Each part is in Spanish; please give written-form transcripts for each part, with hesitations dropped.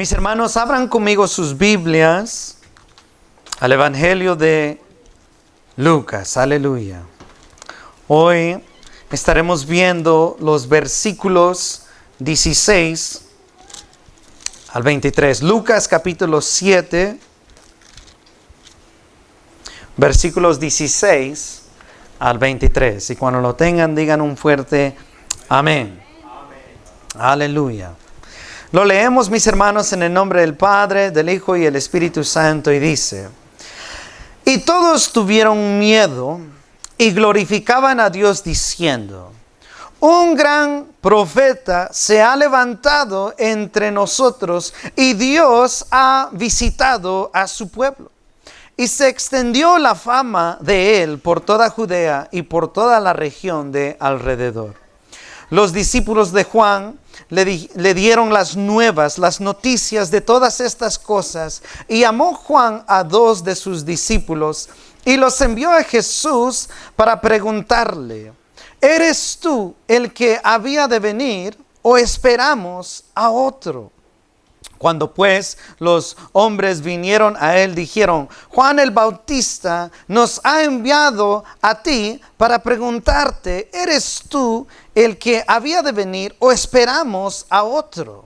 Mis hermanos, abran conmigo sus Biblias al Evangelio de Lucas. Aleluya. Hoy estaremos viendo los versículos 16 al 23. Lucas capítulo 7, versículos 16 al 23. Y cuando lo tengan, digan un fuerte amén. Aleluya. Lo leemos, mis hermanos, en el nombre del Padre, del Hijo y del Espíritu Santo, y dice: Y todos tuvieron miedo y glorificaban a Dios diciendo: Un gran profeta se ha levantado entre nosotros y Dios ha visitado a su pueblo. Y se extendió la fama de él por toda Judea y por toda la región de alrededor. Los discípulos de Juan le dieron las noticias de todas estas cosas, y llamó Juan a 2 de sus discípulos y los envió a Jesús para preguntarle: ¿Eres tú el que había de venir o esperamos a otro? Cuando pues los hombres vinieron a él, dijeron: Juan el Bautista nos ha enviado a ti para preguntarte: ¿eres tú el que había de venir o esperamos a otro?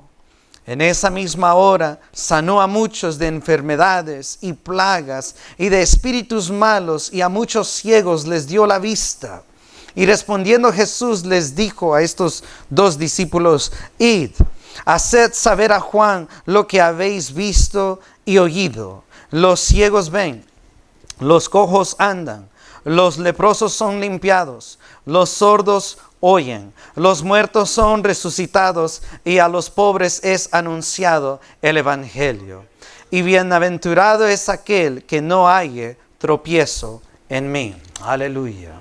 En esa misma hora sanó a muchos de enfermedades y plagas y de espíritus malos, y a muchos ciegos les dio la vista. Y respondiendo Jesús les dijo a estos 2 discípulos: Id, haced saber a Juan lo que habéis visto y oído. Los ciegos ven, los cojos andan, los leprosos son limpiados, los sordos oyen, los muertos son resucitados, y a los pobres es anunciado el evangelio. Y bienaventurado es aquel que no halle tropiezo en mí. Aleluya.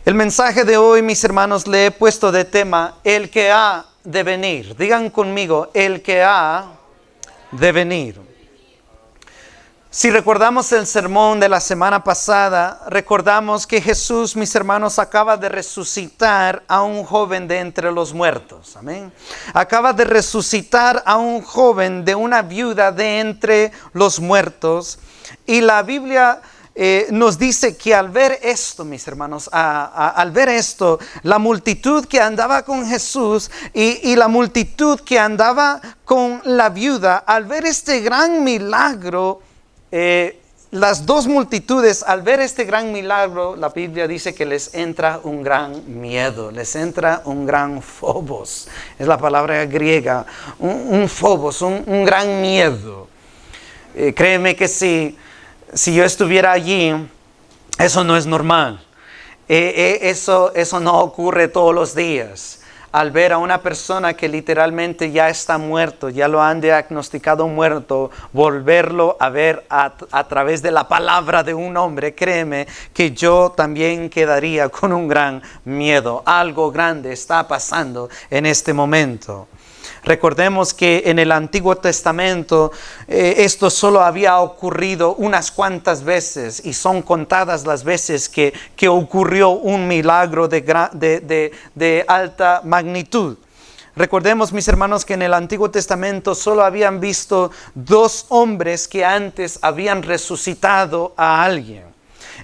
El mensaje de hoy, mis hermanos, le he puesto de tema: el que ha de venir. Digan conmigo: el que ha de venir. Si recordamos el sermón de la semana pasada, recordamos que Jesús, mis hermanos, acaba de resucitar a un joven de entre los muertos. Amén. Acaba de resucitar a un joven de una viuda de entre los muertos. Y la Biblia nos dice que al ver esto, mis hermanos, al ver esto, la multitud que andaba con Jesús y la multitud que andaba con la viuda, al ver este gran milagro, las 2 multitudes, al ver este gran milagro, la Biblia dice que les entra un gran miedo, les entra un gran phobos, es la palabra griega, un phobos, un gran miedo. Créeme que si yo estuviera allí, eso no es normal. Eso no ocurre todos los días. Al ver a una persona que literalmente ya está muerto, ya lo han diagnosticado muerto, volverlo a ver a través de la palabra de un hombre, créeme que yo también quedaría con un gran miedo. Algo grande está pasando en este momento. Recordemos que en el Antiguo Testamento esto solo había ocurrido unas cuantas veces, y son contadas las veces que ocurrió un milagro de alta magnitud. Recordemos, mis hermanos, que en el Antiguo Testamento solo habían visto 2 hombres que antes habían resucitado a alguien: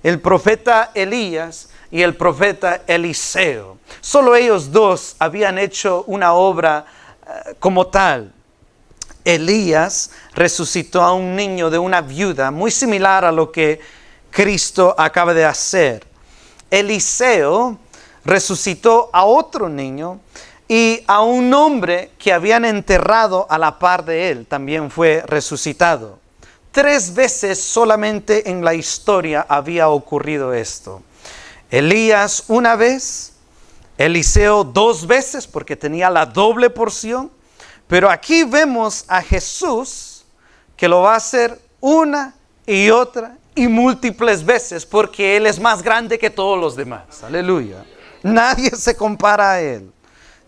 el profeta Elías y el profeta Eliseo. Solo ellos 2 habían hecho una obra como tal. Elías resucitó a un niño de una viuda, muy similar a lo que Cristo acaba de hacer. Eliseo resucitó a otro niño, y a un hombre que habían enterrado a la par de él también fue resucitado. 3 veces solamente en la historia había ocurrido esto. Elías una vez, Eliseo 2 veces, porque tenía la doble porción. Pero aquí vemos a Jesús que lo va a hacer una y otra y múltiples veces, porque Él es más grande que todos los demás. Aleluya. Nadie se compara a Él.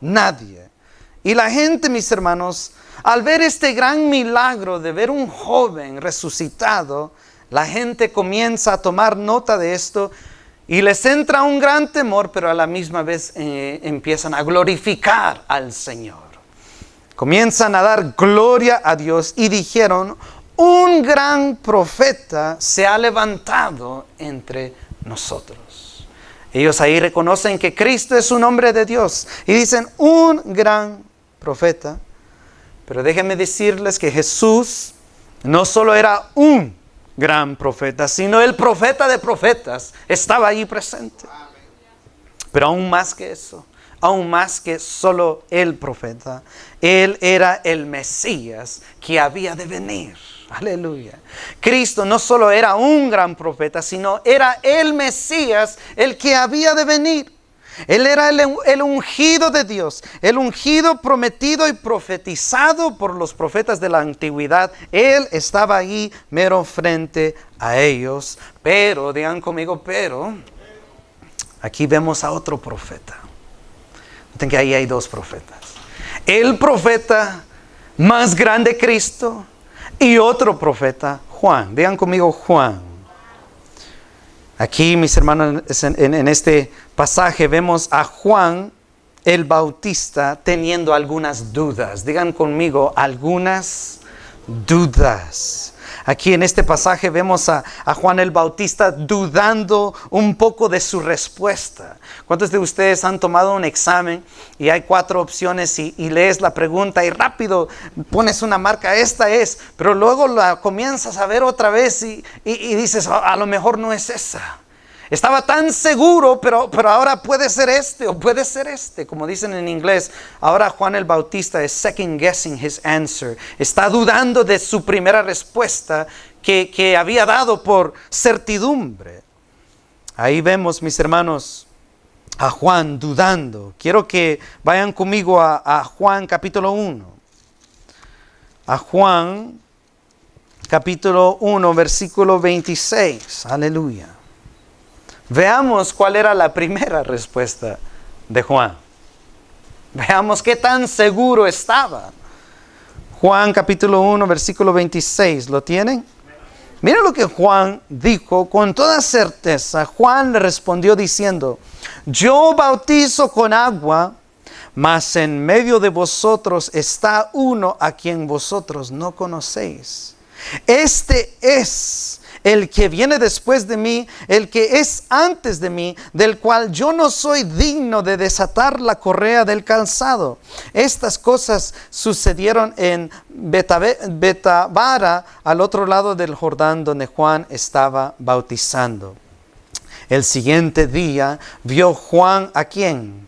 Nadie. Y la gente, mis hermanos, al ver este gran milagro de ver un joven resucitado, la gente comienza a tomar nota de esto. Y les entra un gran temor, pero a la misma vez empiezan a glorificar al Señor. comienzan a dar gloria a Dios y dijeron, un gran profeta se ha levantado entre nosotros. Ellos ahí reconocen que Cristo es un hombre de Dios y dicen, un gran profeta. Pero déjenme decirles que Jesús no solo era un gran profeta, sino el profeta de profetas estaba ahí presente. Pero aún más que eso, aún más que solo el profeta, Él era el Mesías que había de venir. Aleluya. Cristo no solo era un gran profeta, sino era el Mesías, el que había de venir. Él era el ungido de Dios, el ungido prometido y profetizado por los profetas de la antigüedad. Él estaba ahí mero frente a ellos. Pero, digan conmigo, pero, aquí vemos a otro profeta. Noten que ahí hay dos profetas. El profeta más grande, Cristo, y otro profeta, Juan. Digan conmigo, Juan. Aquí, mis hermanos, en este pasaje vemos a Juan el Bautista teniendo algunas dudas. Digan conmigo, algunas dudas. Aquí en este pasaje vemos a Juan el Bautista dudando un poco de su respuesta. ¿Cuántos de ustedes han tomado un examen y hay 4 opciones y lees la pregunta y rápido pones una marca, esta es, pero luego la comienzas a ver otra vez y dices, a lo mejor no es esa? Estaba tan seguro, pero ahora puede ser este o puede ser este. Como dicen en inglés, ahora Juan el Bautista es second guessing his answer. Está dudando de su primera respuesta que había dado por certidumbre. Ahí vemos, mis hermanos, a Juan dudando. Quiero que vayan conmigo a Juan capítulo 1. A Juan capítulo 1, versículo 26. Aleluya. Veamos cuál era la primera respuesta de Juan. Veamos qué tan seguro estaba. Juan capítulo 1, versículo 26. ¿Lo tienen? Miren lo que Juan dijo con toda certeza. Juan le respondió diciendo, yo bautizo con agua, mas en medio de vosotros está uno a quien vosotros no conocéis. Este es el que viene después de mí, el que es antes de mí, del cual yo no soy digno de desatar la correa del calzado. Estas cosas sucedieron en Betabara, al otro lado del Jordán, donde Juan estaba bautizando. El siguiente día vio Juan ¿a quién?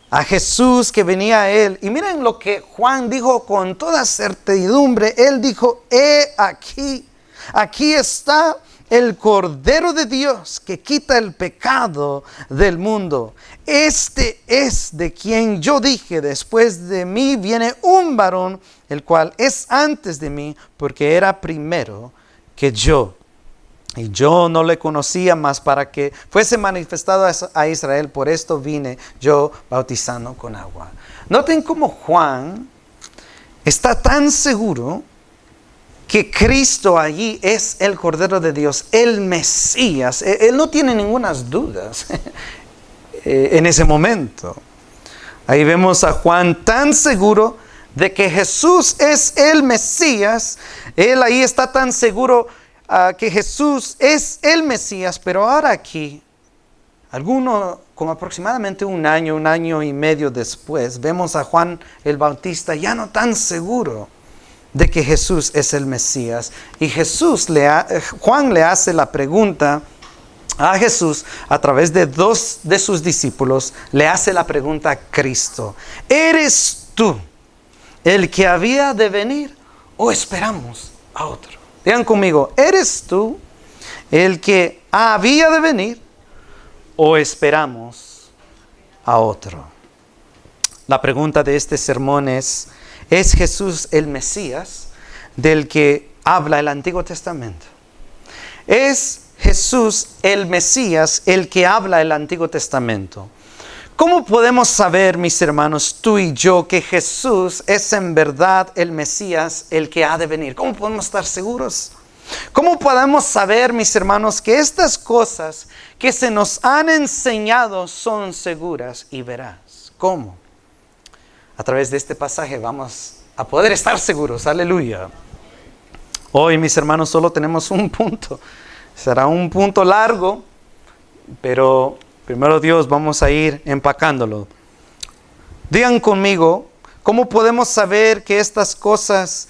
A Jesús que venía a él. Y miren lo que Juan dijo con toda certidumbre. Él dijo, aquí está el Cordero de Dios que quita el pecado del mundo. Este es de quien yo dije, después de mí viene un varón, el cual es antes de mí, porque era primero que yo. Y yo no le conocía más para que fuese manifestado a Israel. Por esto vine yo bautizando con agua. Noten cómo Juan está tan seguro que Cristo allí es el Cordero de Dios, el Mesías. Él no tiene ninguna dudas en ese momento. Ahí vemos a Juan tan seguro de que Jesús es el Mesías. Él ahí está tan seguro que Jesús es el Mesías. Pero ahora aquí, como aproximadamente un año y medio después, vemos a Juan el Bautista ya no tan seguro de que Jesús es el Mesías. Y Juan le hace la pregunta a Jesús a través de 2 de sus discípulos. Le hace la pregunta a Cristo: ¿eres tú el que había de venir o esperamos a otro? Digan conmigo, ¿eres tú el que había de venir o esperamos a otro? La pregunta de este sermón ¿es Jesús el Mesías del que habla el Antiguo Testamento? ¿Es Jesús el Mesías el que habla el Antiguo Testamento? ¿Cómo podemos saber, mis hermanos, tú y yo, que Jesús es en verdad el Mesías, el que ha de venir? ¿Cómo podemos estar seguros? ¿Cómo podemos saber, mis hermanos, que estas cosas que se nos han enseñado son seguras y veraz? ¿Cómo? A través de este pasaje vamos a poder estar seguros. Aleluya. Hoy, mis hermanos, solo tenemos un punto. Será un punto largo, pero primero Dios, vamos a ir empacándolo. Digan conmigo, ¿cómo podemos saber que estas cosas,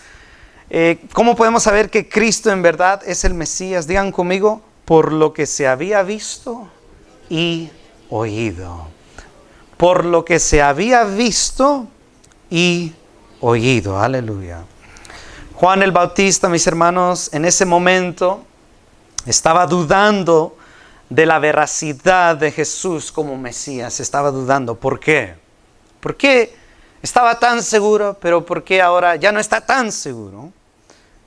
cómo podemos saber que Cristo en verdad es el Mesías? Digan conmigo, por lo que se había visto y oído. Por lo que se había visto y oído. Aleluya. Juan el Bautista, mis hermanos, en ese momento estaba dudando de la veracidad de Jesús como Mesías. Estaba dudando. ¿Por qué? ¿Por qué estaba tan seguro, pero por qué ahora ya no está tan seguro?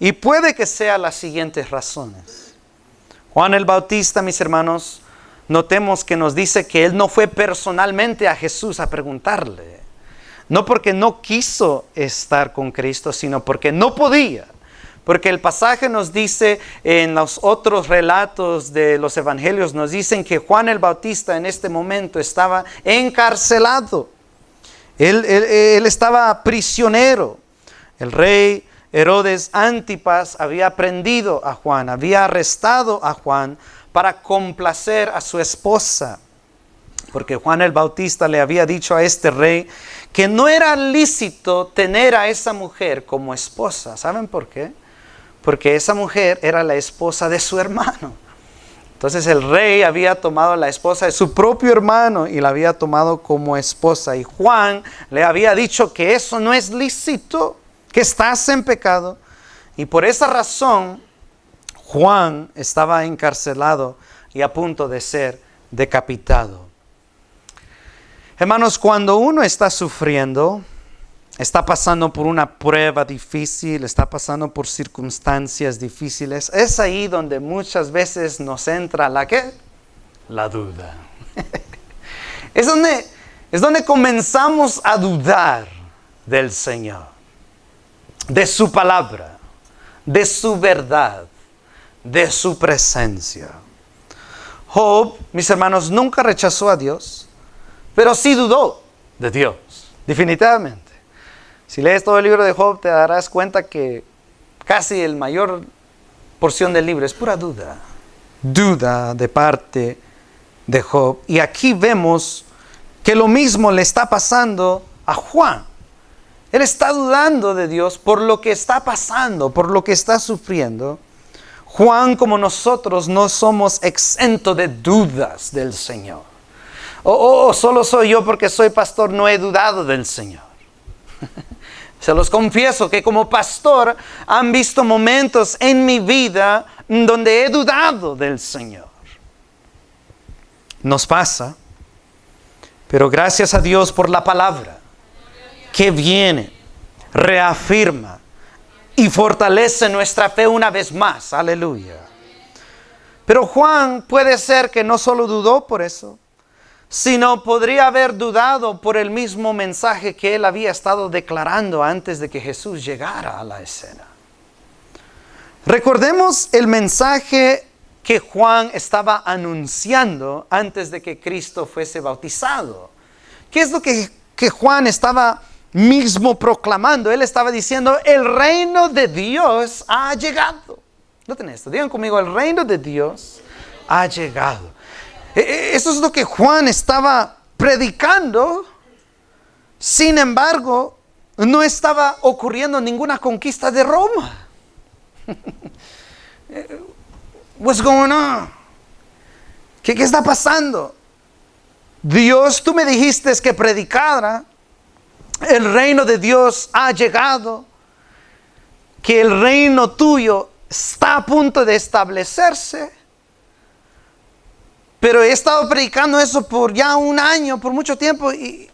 Y puede que sea las siguientes razones. Juan el Bautista, mis hermanos, notemos que nos dice que él no fue personalmente a Jesús a preguntarle. No porque no quiso estar con Cristo, sino porque no podía. Porque el pasaje nos dice, en los otros relatos de los evangelios, nos dicen que Juan el Bautista en este momento estaba encarcelado. Él estaba prisionero. El rey Herodes Antipas había prendido a Juan, había arrestado a Juan para complacer a su esposa. Porque Juan el Bautista le había dicho a este rey que no era lícito tener a esa mujer como esposa. ¿Saben por qué? Porque esa mujer era la esposa de su hermano. Entonces el rey había tomado la esposa de su propio hermano y la había tomado como esposa. Y Juan le había dicho que eso no es lícito, que estás en pecado. Y por esa razón Juan estaba encarcelado y a punto de ser decapitado. Hermanos, cuando uno está sufriendo, está pasando por una prueba difícil, está pasando por circunstancias difíciles, es ahí donde muchas veces nos entra ¿la qué? La duda. Es donde comenzamos a dudar del Señor, de su palabra, de su verdad, de su presencia. Job, mis hermanos, nunca rechazó a Dios, pero sí dudó de Dios, definitivamente. Si lees todo el libro de Job, te darás cuenta que casi la mayor porción del libro es pura duda. Duda de parte de Job. Y aquí vemos que lo mismo le está pasando a Juan. Él está dudando de Dios por lo que está pasando, por lo que está sufriendo. Juan, como nosotros, no somos exentos de dudas del Señor. Solo soy yo porque soy pastor, no he dudado del Señor. Se los confieso que como pastor han visto momentos en mi vida donde he dudado del Señor. Nos pasa, pero gracias a Dios por la palabra que viene, reafirma y fortalece nuestra fe una vez más. Aleluya. Pero Juan puede ser que no solo dudó por eso, sino podría haber dudado por el mismo mensaje que él había estado declarando antes de que Jesús llegara a la escena. Recordemos el mensaje que Juan estaba anunciando antes de que Cristo fuese bautizado. ¿Qué es lo que Juan estaba mismo proclamando? Él estaba diciendo, el reino de Dios ha llegado. Noten esto, digan conmigo, el reino de Dios ha llegado. Eso es lo que Juan estaba predicando. Sin embargo, no estaba ocurriendo ninguna conquista de Roma. What's going on? ¿Qué está pasando? Dios, tú me dijiste que predicara. El reino de Dios ha llegado. Que el reino tuyo está a punto de establecerse. Pero he estado predicando eso por ya un año, por mucho tiempo, y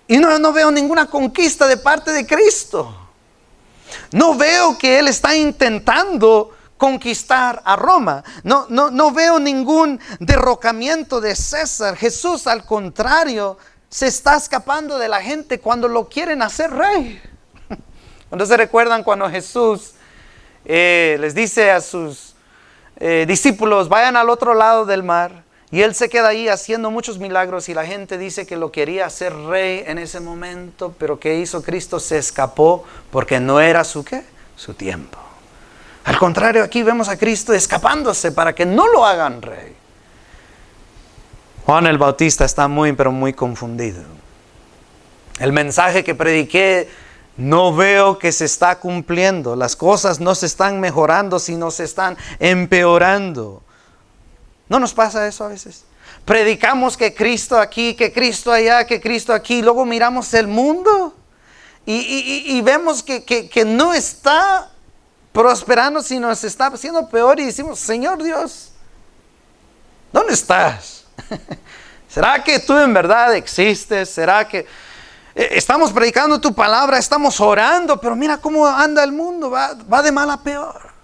no veo ninguna conquista de parte de Cristo. No veo que Él está intentando conquistar a Roma. No veo ningún derrocamiento de César. Jesús, al contrario, se está escapando de la gente cuando lo quieren hacer rey. ¿Cuándo se recuerdan cuando Jesús les dice a sus discípulos, vayan al otro lado del mar? Y él se queda ahí haciendo muchos milagros y la gente dice que lo quería hacer rey en ese momento, pero ¿qué hizo Cristo? Se escapó porque no era su ¿qué? Su tiempo. Al contrario, aquí vemos a Cristo escapándose para que no lo hagan rey. Juan el Bautista está pero muy confundido. El mensaje que prediqué, no veo que se está cumpliendo. Las cosas no se están mejorando, sino se están empeorando. ¿No nos pasa eso a veces? Predicamos que Cristo aquí, que Cristo allá, que Cristo aquí. Luego miramos el mundo y vemos que no está prosperando, sino se está haciendo peor. Y decimos, Señor Dios, ¿dónde estás? ¿Será que tú en verdad existes? ¿Será que estamos predicando tu palabra, estamos orando, pero mira cómo anda el mundo, va de mal a peor?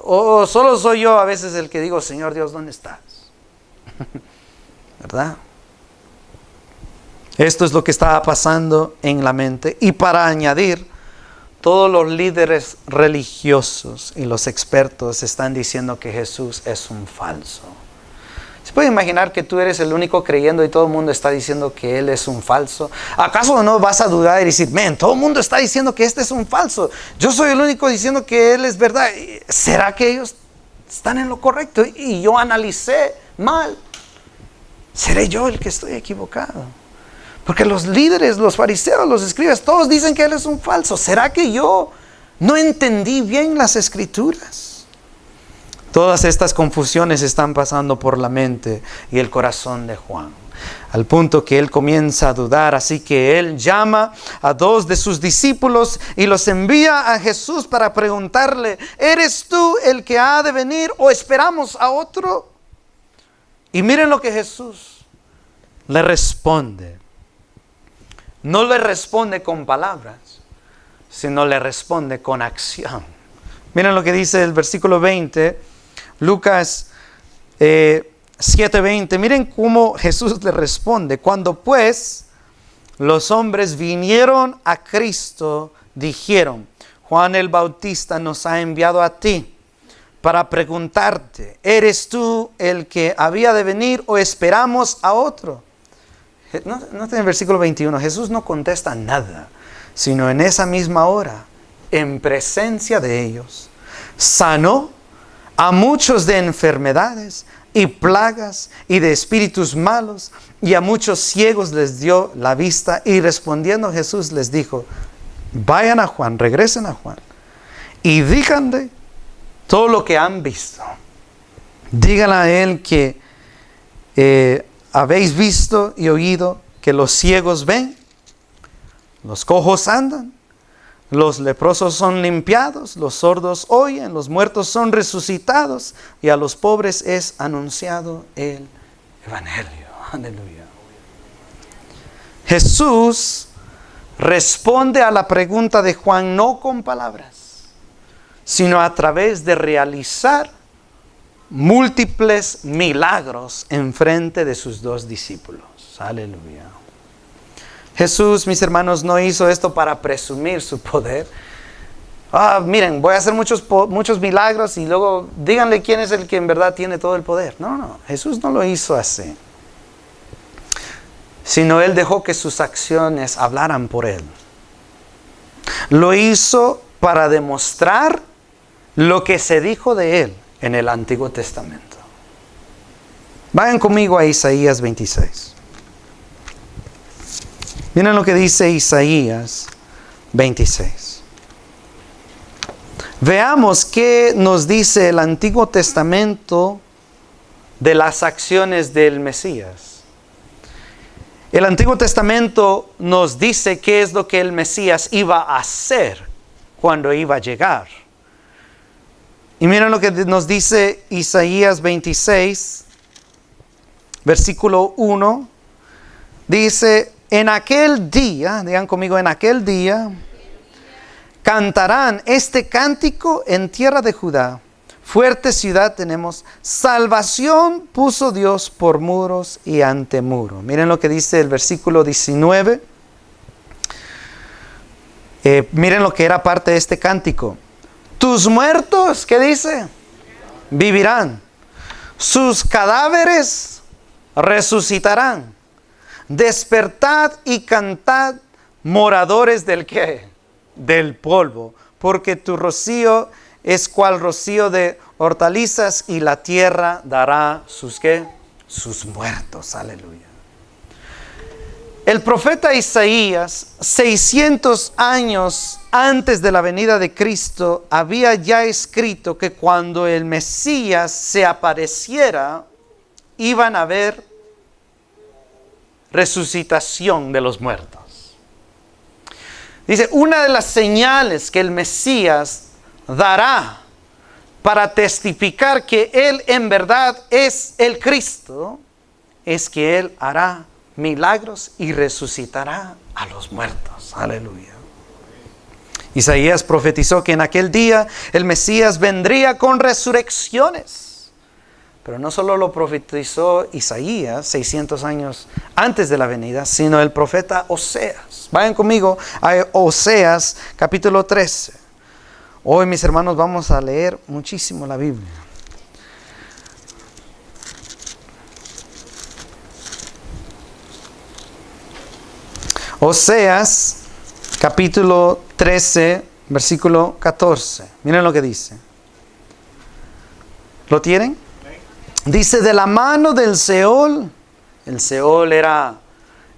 O solo soy yo a veces el que digo, Señor Dios, ¿dónde estás? ¿Verdad? Esto es lo que estaba pasando en la mente. Y para añadir, todos los líderes religiosos y los expertos están diciendo que Jesús es un falso. ¿Se puede imaginar que tú eres el único creyendo y todo el mundo está diciendo que Él es un falso? ¿Acaso no vas a dudar y decir, todo el mundo está diciendo que este es un falso? Yo soy el único diciendo que Él es verdad. ¿Será que ellos están en lo correcto? Y yo analicé mal. ¿Seré yo el que estoy equivocado? Porque los líderes, los fariseos, los escribas, todos dicen que Él es un falso. ¿Será que yo no entendí bien las escrituras? Todas estas confusiones están pasando por la mente y el corazón de Juan, al punto que él comienza a dudar. Así que él llama a 2 de sus discípulos y los envía a Jesús para preguntarle, ¿eres tú el que ha de venir o esperamos a otro? Y miren lo que Jesús le responde. No le responde con palabras, sino le responde con acción. Miren lo que dice el versículo 20. Lucas 7:20, miren cómo Jesús le responde. Cuando pues los hombres vinieron a Cristo, dijeron, Juan el Bautista nos ha enviado a ti para preguntarte, ¿eres tú el que había de venir o esperamos a otro? No en el versículo 21, Jesús no contesta nada, sino en esa misma hora, en presencia de ellos, sanó a muchos de enfermedades y plagas y de espíritus malos, y a muchos ciegos les dio la vista. Y respondiendo Jesús les dijo, vayan a Juan, regresen a Juan y díganle todo lo que han visto. Díganle a él que habéis visto y oído que los ciegos ven, los cojos andan, los leprosos son limpiados, los sordos oyen, los muertos son resucitados y a los pobres es anunciado el Evangelio. Aleluya. Jesús responde a la pregunta de Juan no con palabras, sino a través de realizar múltiples milagros en frente de sus 2 discípulos. Aleluya. Jesús, mis hermanos, no hizo esto para presumir su poder. Miren, voy a hacer muchos milagros y luego díganle quién es el que en verdad tiene todo el poder. No, Jesús no lo hizo así. Sino Él dejó que sus acciones hablaran por Él. Lo hizo para demostrar lo que se dijo de Él en el Antiguo Testamento. Vayan conmigo a Isaías 26. Miren lo que dice Isaías 26. Veamos qué nos dice el Antiguo Testamento de las acciones del Mesías. El Antiguo Testamento nos dice qué es lo que el Mesías iba a hacer cuando iba a llegar. Y miren lo que nos dice Isaías 26, versículo 1. Dice, en aquel día, digan conmigo, en aquel día, cantarán este cántico en tierra de Judá. Fuerte ciudad tenemos, salvación puso Dios por muros y ante muro. Miren lo que dice el versículo 19. Miren lo que era parte de este cántico. Tus muertos, ¿qué dice? Vivirán. sus cadáveres resucitarán. Despertad y cantad, moradores del ¿qué? Del polvo, porque tu rocío es cual rocío de hortalizas y la tierra dará sus ¿qué? Sus muertos. Aleluya. El profeta Isaías, 600 años antes de la venida de Cristo, había ya escrito que cuando el Mesías se apareciera, iban a haber resucitación de los muertos. Dice, una de las señales que el Mesías dará para testificar que Él en verdad es el Cristo, es que Él hará milagros y resucitará a los muertos. Aleluya. Isaías profetizó que en aquel día el Mesías vendría con resurrecciones. Pero no solo lo profetizó Isaías 600 años antes de la venida, sino el profeta Oseas. Vayan conmigo a Oseas capítulo 13. Hoy, mis hermanos, vamos a leer muchísimo la Biblia. Oseas, capítulo 13, versículo 14. Miren lo que dice. ¿Lo tienen? Dice, de la mano del Seol, el Seol era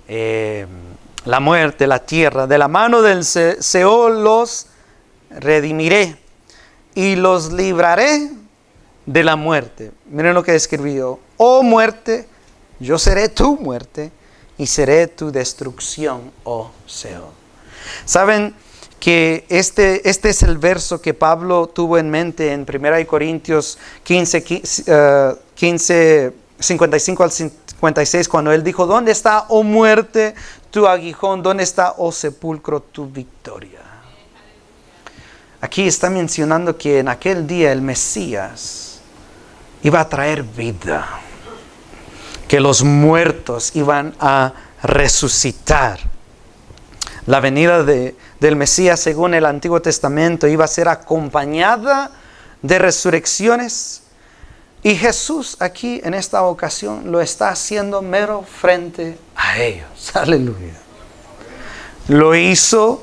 la muerte, la tierra. De la mano del Seol los redimiré y los libraré de la muerte. Miren lo que escribió. Oh muerte, yo seré tu muerte y seré tu destrucción, oh Seol. ¿Saben que este es el verso que Pablo tuvo en mente en 1 Corintios 15, 55 al 56, cuando él dijo, ¿dónde está, oh muerte, tu aguijón? ¿Dónde está, oh sepulcro, tu victoria? Aquí está mencionando que en aquel día el Mesías iba a traer vida, que los muertos iban a resucitar. La venida del Mesías, según el Antiguo Testamento, iba a ser acompañada de resurrecciones. Y Jesús aquí en esta ocasión lo está haciendo mero frente a ellos. Aleluya. Lo hizo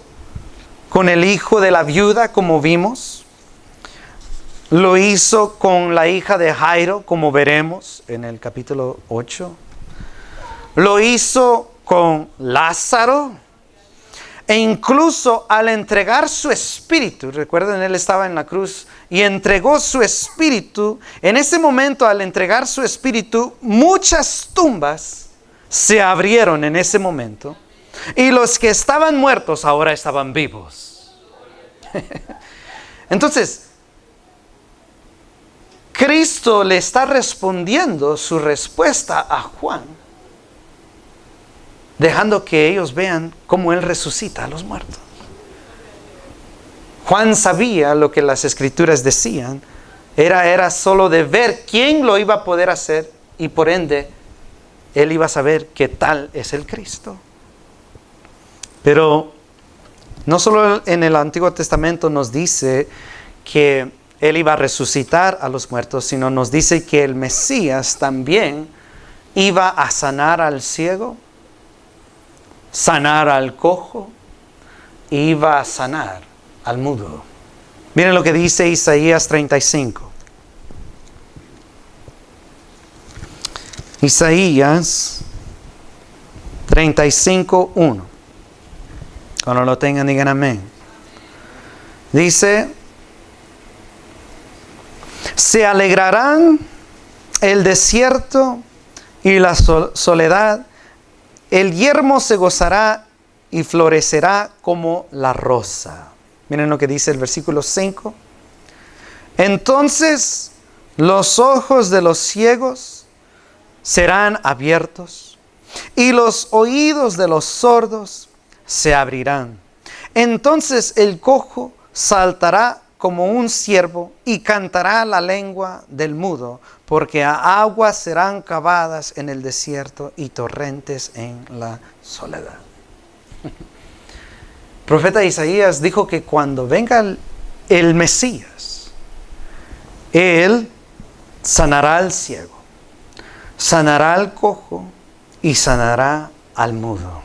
con el hijo de la viuda, como vimos. Lo hizo con la hija de Jairo, como veremos en el capítulo 8. Lo hizo con Lázaro. E incluso al entregar su espíritu, recuerden, él estaba en la cruz y entregó su espíritu. En ese momento, al entregar su espíritu, muchas tumbas se abrieron en ese momento. Y los que estaban muertos ahora estaban vivos. Entonces, Cristo le está respondiendo su respuesta a Juan, dejando que ellos vean cómo Él resucita a los muertos. Juan sabía lo que las Escrituras decían. Era solo de ver quién lo iba a poder hacer, y por ende, él iba a saber qué tal es el Cristo. Pero no solo en el Antiguo Testamento nos dice que Él iba a resucitar a los muertos, sino nos dice que el Mesías también iba a sanar al ciego, sanar al cojo, iba a sanar al mudo. Miren lo que dice Isaías 35. Isaías 35:1. Cuando lo tengan, digan amén. Dice, se alegrarán el desierto y la soledad. El yermo se gozará y florecerá como la rosa. Miren lo que dice el versículo 5. Entonces los ojos de los ciegos serán abiertos y los oídos de los sordos se abrirán. Entonces el cojo saltará como un ciervo y cantará la lengua del mudo, porque aguas serán cavadas en el desierto y torrentes en la soledad. El profeta Isaías dijo que cuando venga el Mesías, Él sanará al ciego, sanará al cojo y sanará al mudo.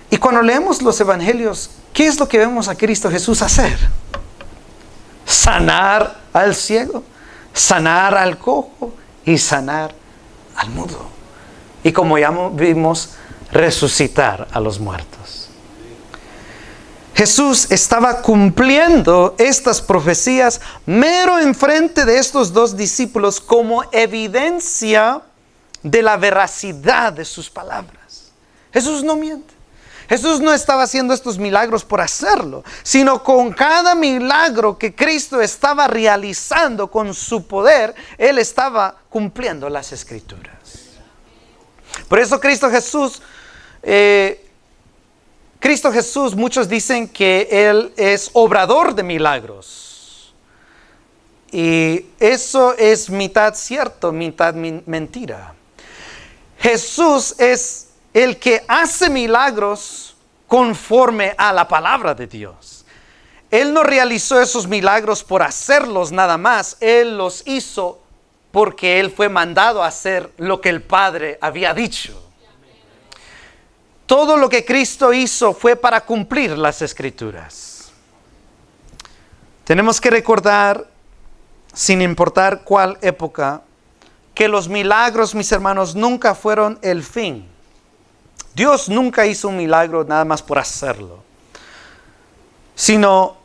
Y cuando leemos los evangelios, ¿qué es lo que vemos a Cristo Jesús hacer? Sanar al ciego, sanar al cojo y sanar al mudo. Y como ya vimos, resucitar a los muertos. Jesús estaba cumpliendo estas profecías mero enfrente de estos dos discípulos como evidencia de la veracidad de sus palabras. Jesús no miente. Jesús no estaba haciendo estos milagros por hacerlo, sino con cada milagro que Cristo estaba realizando con su poder, Él estaba cumpliendo las Escrituras. Por eso Cristo Jesús, muchos dicen que Él es obrador de milagros. Y eso es mitad cierto, mitad mentira. Jesús es el que hace milagros conforme a la palabra de Dios. Él no realizó esos milagros por hacerlos nada más. Él los hizo porque Él fue mandado a hacer lo que el Padre había dicho. Todo lo que Cristo hizo fue para cumplir las Escrituras. Tenemos que recordar, sin importar cuál época, que los milagros, mis hermanos, nunca fueron el fin. Dios nunca hizo un milagro nada más por hacerlo, sino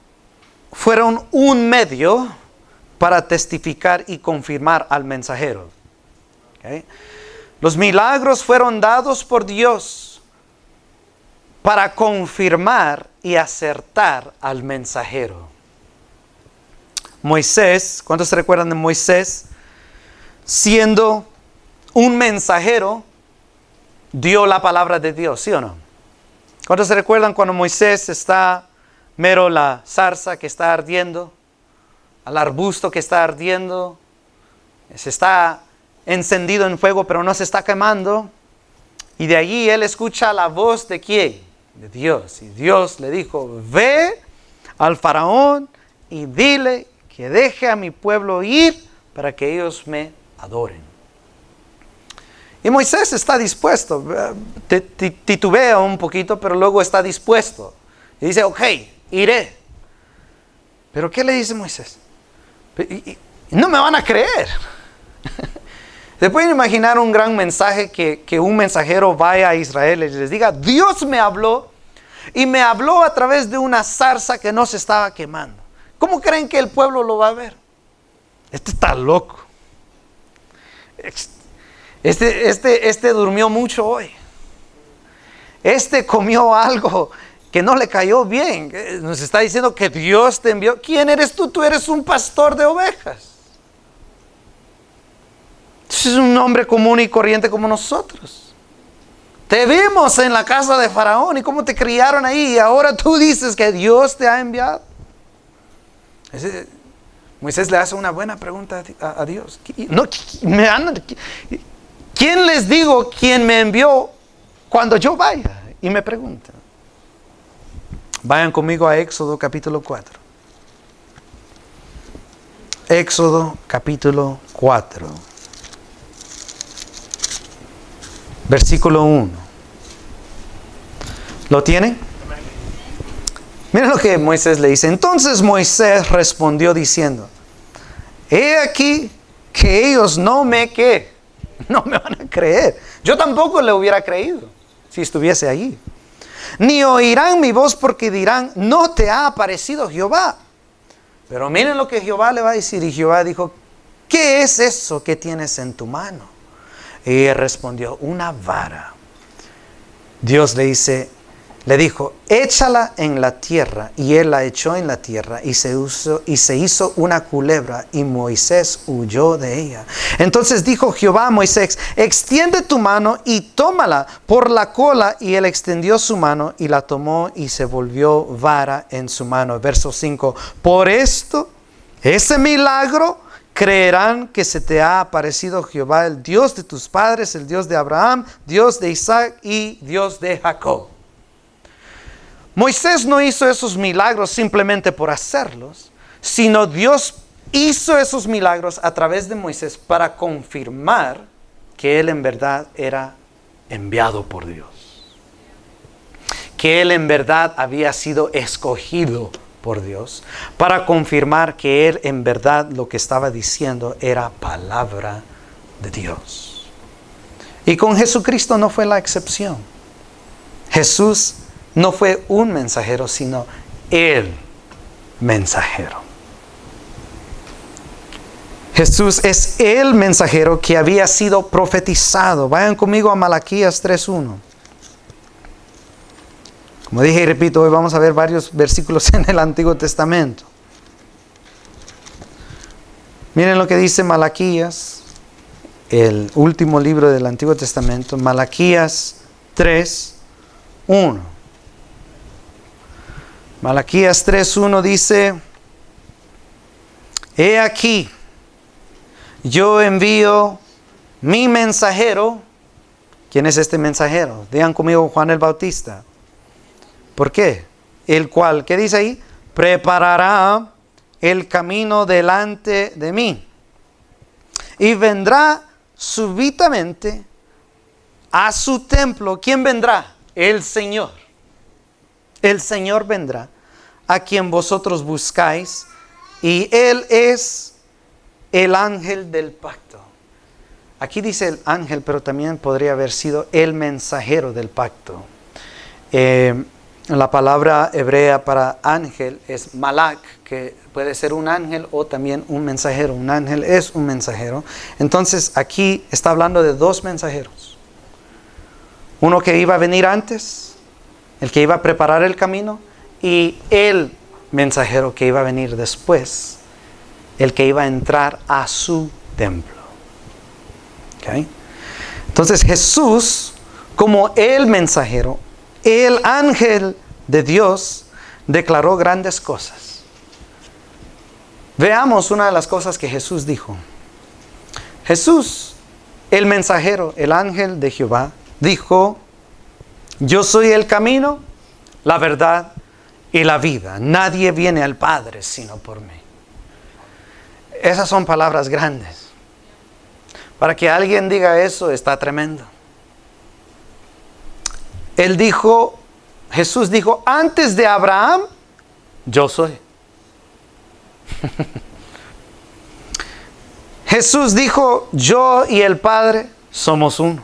fueron un medio para testificar y confirmar al mensajero. ¿Okay? Los milagros fueron dados por Dios para confirmar y acertar al mensajero. Moisés, ¿cuántos se recuerdan de Moisés? Siendo un mensajero, dio la palabra de Dios, ¿sí o no? ¿Cuántos se recuerdan cuando Moisés está mero la zarza que está ardiendo, al arbusto que está ardiendo, se está encendido en fuego pero no se está quemando, y de allí él escucha la voz de ¿quién? De Dios. Y Dios le dijo: ve al faraón y dile que deje a mi pueblo ir para que ellos me adoren. Y Moisés está dispuesto, titubea un poquito, pero luego está dispuesto. Y dice: ok, iré. Pero ¿qué le dice Moisés? No me van a creer. ¿Se pueden imaginar un gran mensaje que un mensajero vaya a Israel y les diga: Dios me habló y me habló a través de una zarza que no se estaba quemando? ¿Cómo creen que el pueblo lo va a ver? Este está loco. Este durmió mucho hoy. Este comió algo que no le cayó bien. Nos está diciendo que Dios te envió. ¿Quién eres tú? Tú eres un pastor de ovejas. Es un hombre común y corriente como nosotros. Te vimos en la casa de Faraón y cómo te criaron ahí, y ahora tú dices que Dios te ha enviado. Moisés le hace una buena pregunta a Dios. ¿Quién les digo quién me envió cuando yo vaya? Y me preguntan. Vayan conmigo a Éxodo capítulo 4. Éxodo capítulo 4. Versículo 1. ¿Lo tienen? Miren lo que Moisés le dice. Entonces Moisés respondió diciendo: he aquí que ellos no me van a creer. Yo tampoco le hubiera creído si estuviese allí. Ni oirán mi voz porque dirán: no te ha aparecido Jehová. Pero miren lo que Jehová le va a decir. Y Jehová dijo: ¿qué es eso que tienes en tu mano? Y él respondió: una vara. Dios le dijo: échala en la tierra. Y él la echó en la tierra y se hizo una culebra, y Moisés huyó de ella. Entonces dijo Jehová a Moisés: extiende tu mano y tómala por la cola. Y él extendió su mano y la tomó, y se volvió vara en su mano. Verso 5. Por esto, ese milagro, creerán que se te ha aparecido Jehová, el Dios de tus padres, el Dios de Abraham, Dios de Isaac y Dios de Jacob. Moisés no hizo esos milagros simplemente por hacerlos, sino Dios hizo esos milagros a través de Moisés para confirmar que él en verdad era enviado por Dios. Que él en verdad había sido escogido por Dios, para confirmar que él en verdad lo que estaba diciendo era palabra de Dios. Y con Jesucristo no fue la excepción. Jesús no fue un mensajero, sino el mensajero. Jesús es el mensajero que había sido profetizado. Vayan conmigo a Malaquías 3:1. Como dije y repito, hoy vamos a ver varios versículos en el Antiguo Testamento. Miren lo que dice Malaquías, el último libro del Antiguo Testamento, Malaquías 3:1. Malaquías 3:1 dice: He aquí, yo envío mi mensajero. ¿Quién es este mensajero? Digan conmigo, Juan el Bautista. ¿Por qué? El cual, ¿qué dice ahí? Preparará el camino delante de mí. Y vendrá súbitamente a su templo. ¿Quién vendrá? El Señor. El Señor vendrá, a quien vosotros buscáis, y Él es el ángel del pacto. Aquí dice el ángel, pero también podría haber sido el mensajero del pacto. La palabra hebrea para ángel es malak, que puede ser un ángel o también un mensajero. Un ángel es un mensajero. Entonces aquí está hablando de dos mensajeros. Uno que iba a venir antes, el que iba a preparar el camino, y el mensajero que iba a venir después, el que iba a entrar a su templo. ¿Okay? Entonces Jesús, como el mensajero, el ángel de Dios, declaró grandes cosas. Veamos una de las cosas que Jesús dijo. Jesús, el mensajero, el ángel de Jehová, dijo: yo soy el camino, la verdad y la vida. Nadie viene al Padre sino por mí. Esas son palabras grandes. Para que alguien diga eso está tremendo. Él dijo, Jesús dijo, antes de Abraham, yo soy. Jesús dijo, yo y el Padre somos uno.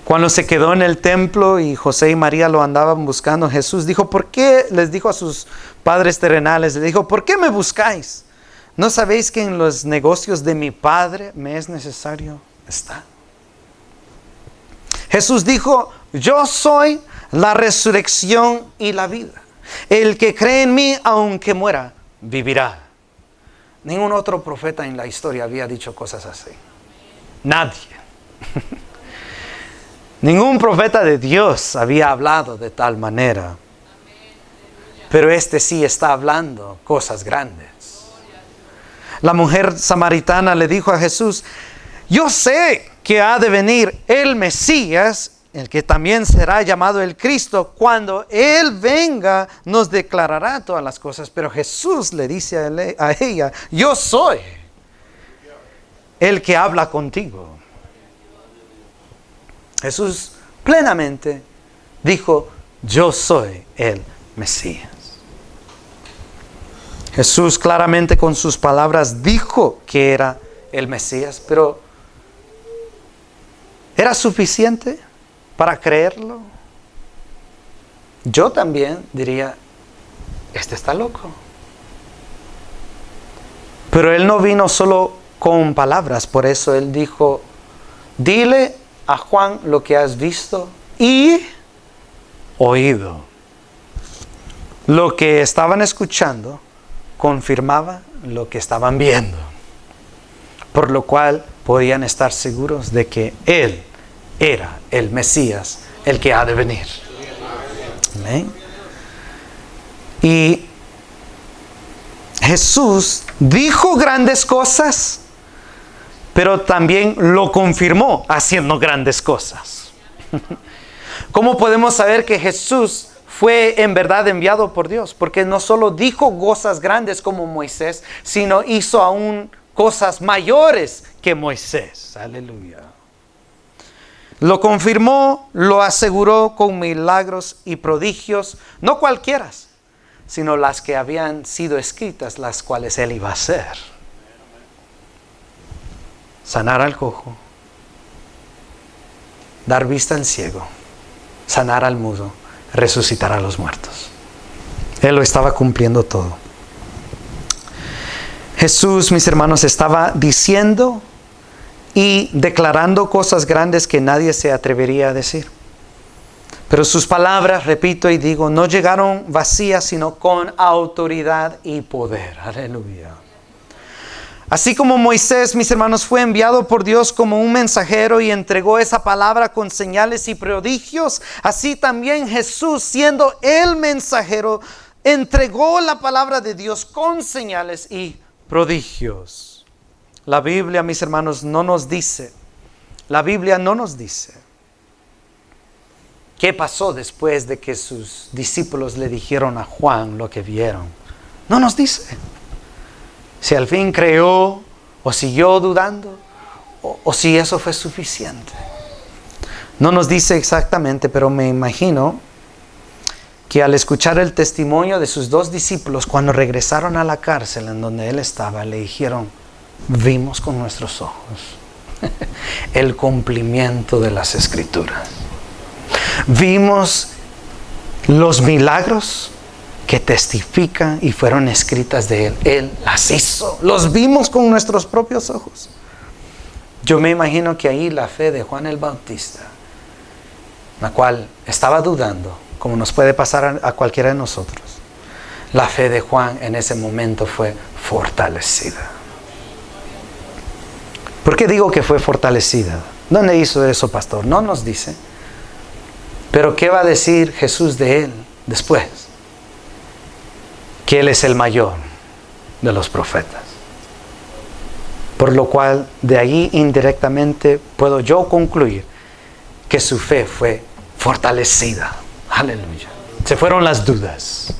Cuando se quedó en el templo y José y María lo andaban buscando, Jesús dijo, ¿por qué? Les dijo a sus padres terrenales, les dijo, ¿por qué me buscáis? ¿No sabéis que en los negocios de mi Padre me es necesario estar? Jesús dijo, yo soy la resurrección y la vida. El que cree en mí, aunque muera, vivirá. Ningún otro profeta en la historia había dicho cosas así. Nadie. Ningún profeta de Dios había hablado de tal manera. Pero este sí está hablando cosas grandes. La mujer samaritana le dijo a Jesús, yo sé que ha de venir el Mesías, el que también será llamado el Cristo. Cuando Él venga, nos declarará todas las cosas. Pero Jesús le dice a ella, yo soy el que habla contigo. Jesús plenamente dijo, yo soy el Mesías. Jesús claramente con sus palabras dijo que era el Mesías, pero ¿era suficiente para creerlo? Yo también diría, este está loco. Pero Él no vino solo con palabras, por eso Él dijo, dile a Juan lo que has visto y oído. Lo que estaban escuchando confirmaba lo que estaban viendo, por lo cual podían estar seguros de que Él era el Mesías, el que ha de venir. Amén. Y Jesús dijo grandes cosas, pero también lo confirmó haciendo grandes cosas. ¿Cómo podemos saber que Jesús fue en verdad enviado por Dios, porque no solo dijo cosas grandes como Moisés, sino hizo aún cosas mayores que Moisés. Aleluya. Lo confirmó, lo aseguró con milagros y prodigios, no cualquiera, sino las que habían sido escritas, las cuales él iba a hacer. Sanar al cojo, dar vista al ciego, sanar al mudo, resucitar a los muertos. Él lo estaba cumpliendo todo. Jesús, mis hermanos, estaba diciendo y declarando cosas grandes que nadie se atrevería a decir. Pero sus palabras, repito y digo, no llegaron vacías, sino con autoridad y poder. Aleluya. Así como Moisés, mis hermanos, fue enviado por Dios como un mensajero y entregó esa palabra con señales y prodigios, así también Jesús, siendo el mensajero, entregó la palabra de Dios con señales y prodigios. La Biblia, mis hermanos, no nos dice qué pasó después de que sus discípulos le dijeron a Juan lo que vieron. No nos dice si al fin creyó o siguió dudando o si eso fue suficiente. No nos dice exactamente, pero me imagino que al escuchar el testimonio de sus dos discípulos, cuando regresaron a la cárcel en donde él estaba, le dijeron: vimos con nuestros ojos el cumplimiento de las Escrituras. Vimos los milagros que testifican y fueron escritas de él. Él las hizo. Los vimos con nuestros propios ojos. Yo me imagino que ahí la fe de Juan el Bautista, la cual estaba dudando, como nos puede pasar a cualquiera de nosotros, la fe de Juan en ese momento fue fortalecida. ¿Por qué digo que fue fortalecida? ¿Dónde hizo eso, pastor? No nos dice. Pero ¿qué va a decir Jesús de él después? Que él es el mayor de los profetas. Por lo cual, de ahí indirectamente puedo yo concluir que su fe fue fortalecida. Aleluya. Se fueron las dudas.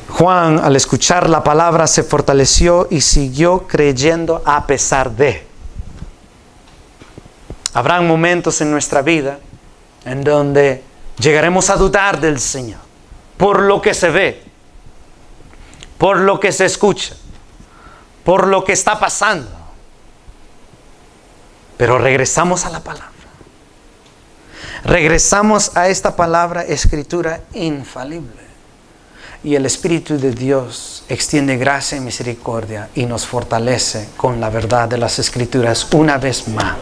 Juan, al escuchar la palabra, se fortaleció y siguió creyendo a pesar de. Habrán momentos en nuestra vida en donde llegaremos a dudar del Señor por lo que se ve, por lo que se escucha, por lo que está pasando. Pero regresamos a la palabra. Regresamos a esta palabra, escritura infalible. Y el Espíritu de Dios extiende gracia y misericordia y nos fortalece con la verdad de las Escrituras una vez más,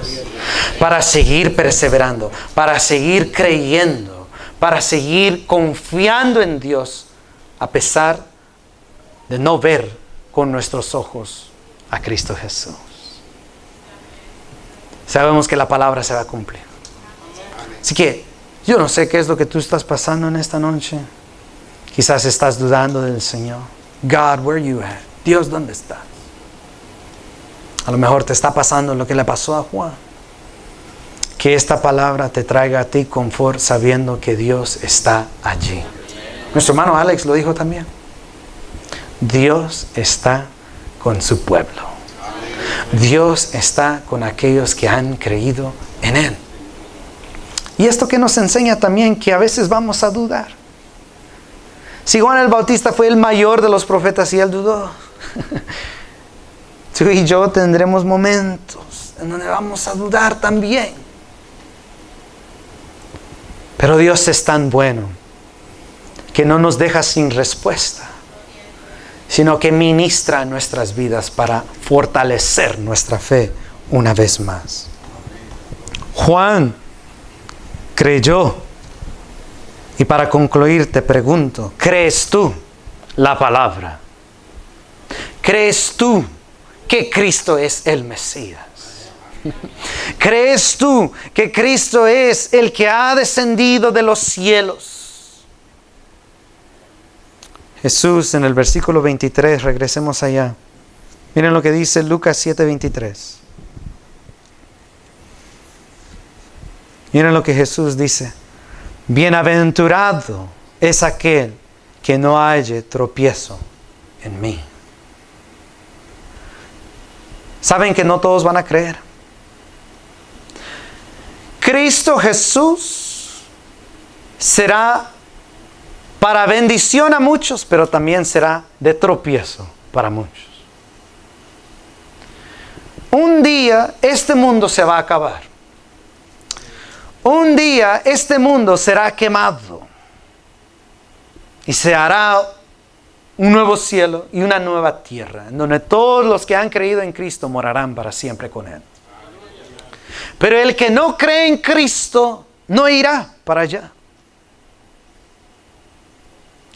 para seguir perseverando, para seguir creyendo, para seguir confiando en Dios, a pesar de no ver con nuestros ojos a Cristo Jesús. Sabemos que la palabra se va a cumplir. Así que yo no sé qué es lo que tú estás pasando en esta noche. Quizás estás dudando del Señor. God, where you at? Dios, ¿dónde estás? A lo mejor te está pasando lo que le pasó a Juan. Que esta palabra te traiga a ti confort sabiendo que Dios está allí. Nuestro hermano Alex lo dijo también. Dios está con su pueblo. Dios está con aquellos que han creído en Él. Y esto que nos enseña también que a veces vamos a dudar. Si Juan el Bautista fue el mayor de los profetas y él dudó, tú y yo tendremos momentos en donde vamos a dudar también. Pero Dios es tan bueno que no nos deja sin respuesta, sino que ministra nuestras vidas para fortalecer nuestra fe una vez más. Juan creyó. Y para concluir te pregunto, ¿crees tú la palabra? ¿Crees tú que Cristo es el Mesías? ¿Crees tú que Cristo es el que ha descendido de los cielos? Jesús en el versículo 23, regresemos allá. Miren lo que dice Lucas 7:23. Miren lo que Jesús dice. Bienaventurado es aquel que no halle tropiezo en mí. ¿Saben que no todos van a creer? Cristo Jesús será para bendición a muchos, pero también será de tropiezo para muchos. Un día este mundo se va a acabar. Un día este mundo será quemado. Y se hará un nuevo cielo y una nueva tierra, en donde todos los que han creído en Cristo morarán para siempre con Él. Pero el que no cree en Cristo no irá para allá.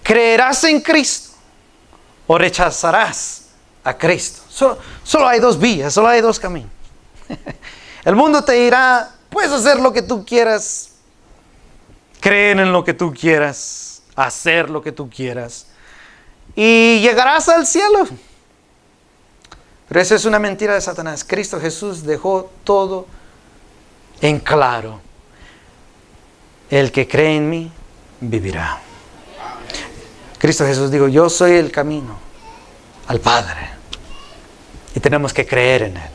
¿Creerás en Cristo o rechazarás a Cristo? Solo hay dos vías, solo hay dos caminos. El mundo te dirá, puedes hacer lo que tú quieras, creer en lo que tú quieras, hacer lo que tú quieras, y llegarás al cielo. Pero eso es una mentira de Satanás. Cristo Jesús dejó todo en claro. El que cree en mí, vivirá. Cristo Jesús dijo, yo soy el camino al Padre. Y tenemos que creer en Él.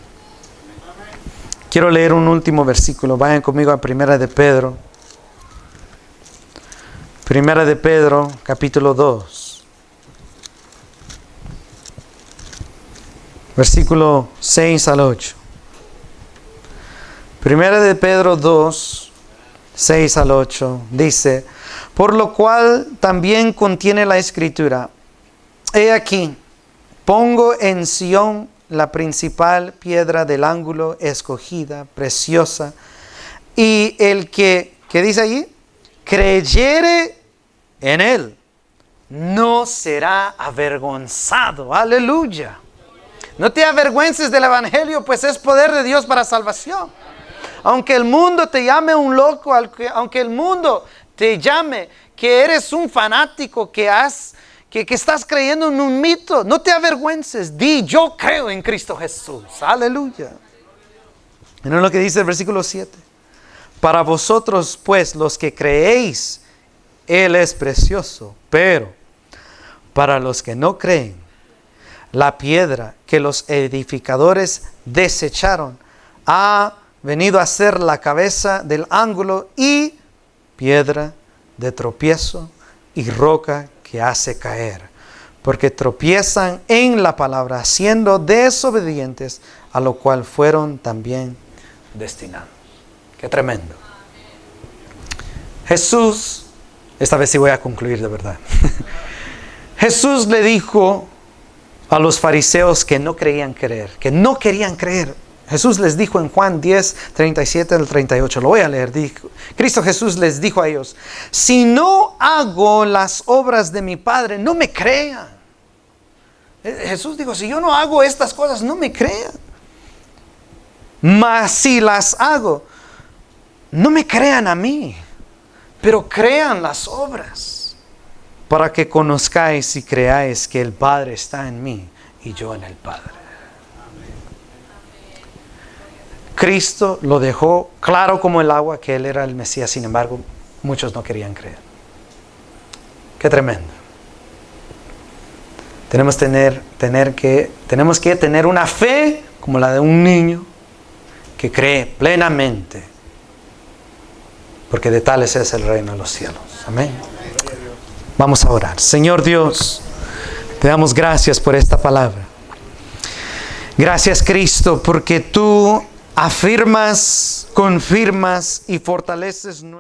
Quiero leer un último versículo. Vayan conmigo a Primera de Pedro. Primera de Pedro, capítulo 2. Versículo 6 al 8. Primera de Pedro 2, 6 al 8. Dice, por lo cual también contiene la Escritura. He aquí, pongo en Sión la principal piedra del ángulo, escogida, preciosa. Y el que, ¿qué dice allí? Creyere en Él, no será avergonzado. Aleluya. No te avergüences del Evangelio, pues es poder de Dios para salvación. Aunque el mundo te llame un loco, aunque el mundo te llame que eres un fanático, que estás creyendo en un mito, no te avergüences. Di, yo creo en Cristo Jesús. Aleluya. Miren lo que dice el versículo 7. Para vosotros, pues, los que creéis, Él es precioso. Pero para los que no creen, la piedra que los edificadores desecharon ha venido a ser la cabeza del ángulo y piedra de tropiezo y roca que hace caer, porque tropiezan en la palabra, siendo desobedientes, a lo cual fueron también destinados. Qué tremendo. Jesús, esta vez sí voy a concluir de verdad. Jesús le dijo a los fariseos que no querían creer. Jesús les dijo en Juan 10, 37 al 38, lo voy a leer. Cristo Jesús les dijo a ellos, si no hago las obras de mi Padre, no me crean. Jesús dijo, si yo no hago estas cosas, no me crean. Mas si las hago, no me crean a mí, pero crean las obras, para que conozcáis y creáis que el Padre está en mí y yo en el Padre. Cristo lo dejó claro como el agua que Él era el Mesías. Sin embargo, muchos no querían creer. Qué tremendo. Tenemos que tener una fe como la de un niño que cree plenamente, porque de tales es el reino de los cielos. Amén. Vamos a orar. Señor Dios, te damos gracias por esta palabra. Gracias, Cristo, porque tú afirmas, confirmas y fortaleces nuestra